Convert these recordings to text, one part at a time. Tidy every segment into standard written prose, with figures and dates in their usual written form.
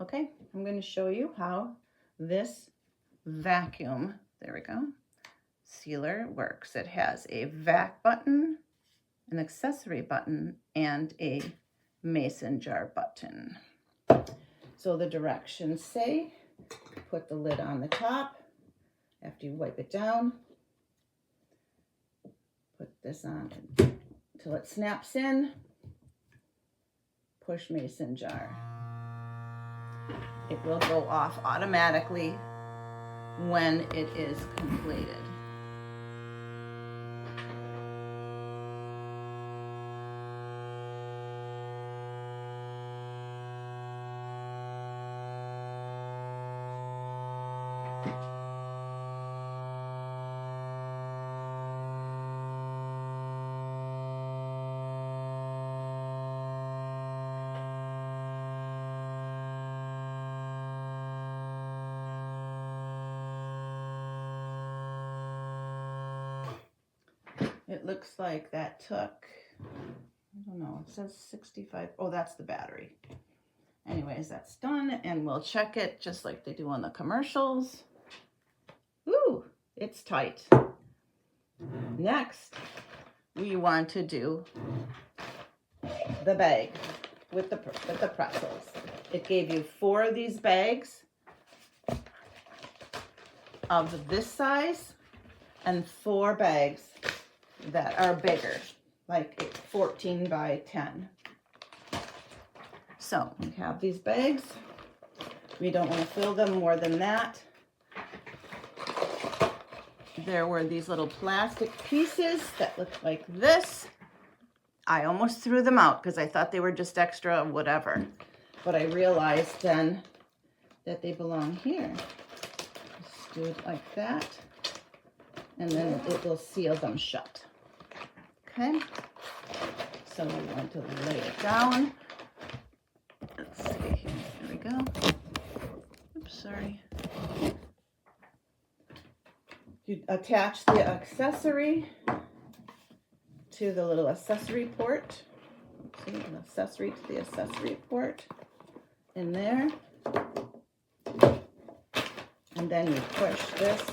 Okay, I'm going to show you how this vacuum, there we go, sealer works. It has a vac button, an accessory button, and a mason jar button. So the directions say, put the lid on the top after you wipe it down. Put this on until it snaps in. Push mason jar. It will go off automatically when it is completed. It looks like that took, I don't know, it says 65. Oh, that's the battery. Anyways, that's done, and we'll check it just like they do on the commercials. Ooh, it's tight. Next, we want to do the bag with the pretzels. It gave you 4 of these bags of this size and 4 bags that are bigger, like 14 by 10. So we have these bags. We don't want to fill them more than that. There were these little plastic pieces that looked like this. I almost threw them out because I thought they were just extra whatever. But I realized then that they belong here. Just do it like that. And then it will seal them shut. Okay, so we want to lay it down. Let's see here, there we go. Oops, sorry. You attach the accessory to the little accessory port. See, an accessory to the accessory port in there. And then you push this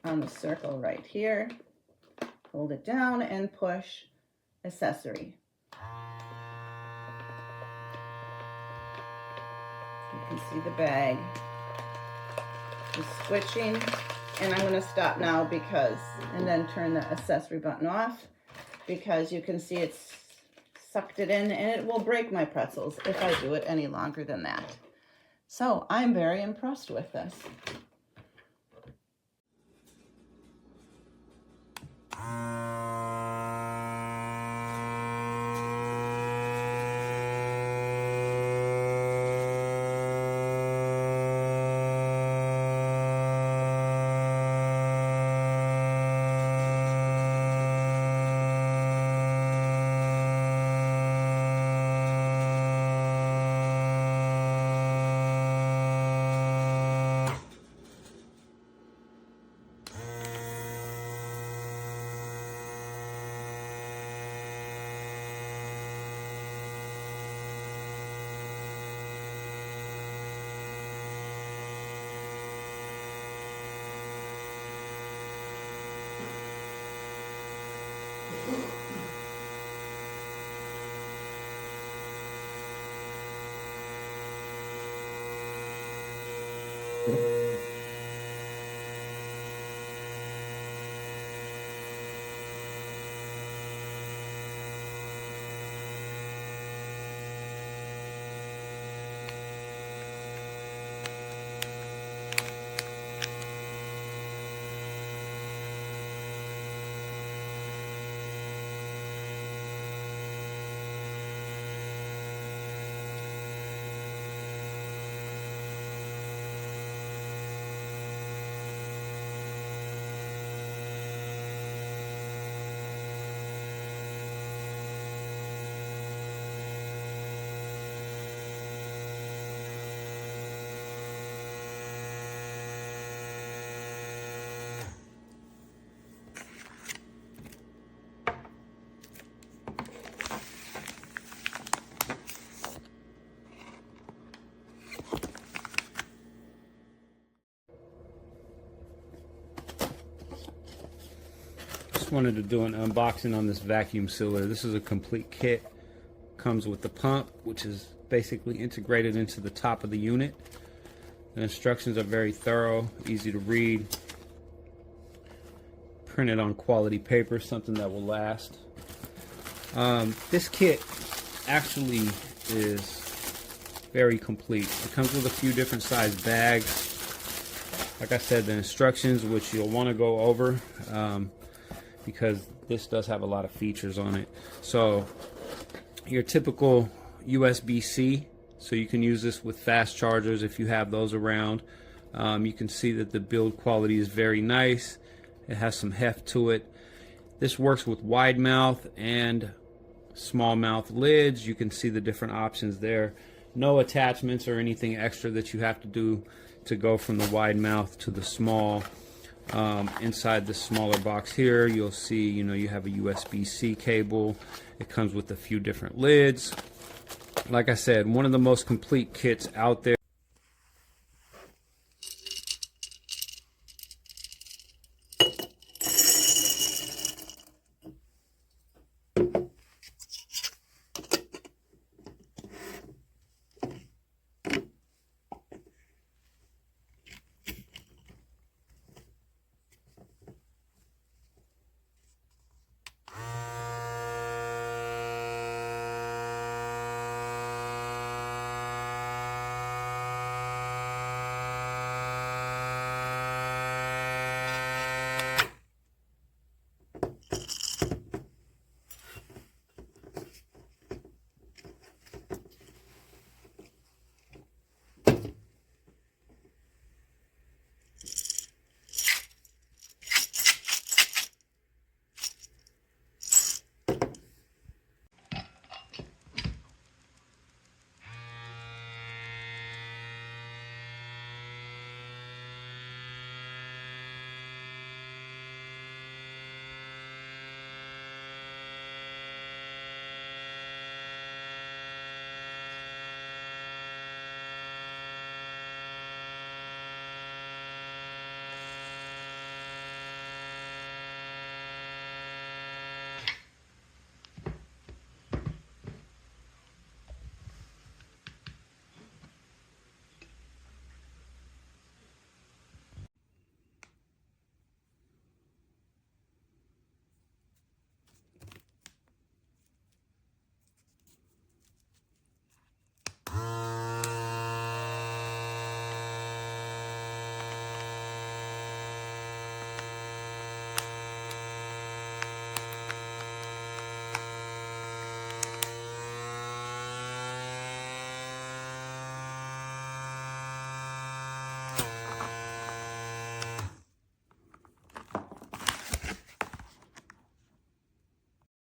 on the circle right here. Hold it down and push accessory. You can see the bag is switching, and I'm going to stop now because, and then turn the accessory button off, because you can see it's sucked it in, and it will break my pretzels if I do it any longer than that. So I'm very impressed with this. wanted to do an unboxing on this vacuum sealer. This is a complete kit. Comes with the pump, which is basically integrated into the top of the unit. The instructions are very thorough, easy to read. Printed on quality paper, something that will last. This kit actually is very complete. It comes with a few different size bags. Like I said, the instructions, which you'll want to go over because this does have a lot of features on it. So your typical USB-C, so you can use this with fast chargers if you have those around. You can see that the build quality is very nice. It has some heft to it. This works with wide mouth and small mouth lids. You can see the different options there. No attachments or anything extra that you have to do to go from the wide mouth to the small. Inside the smaller box here, you'll see, you have a USB-C cable. It comes with a few different lids. Like I said, one of the most complete kits out there.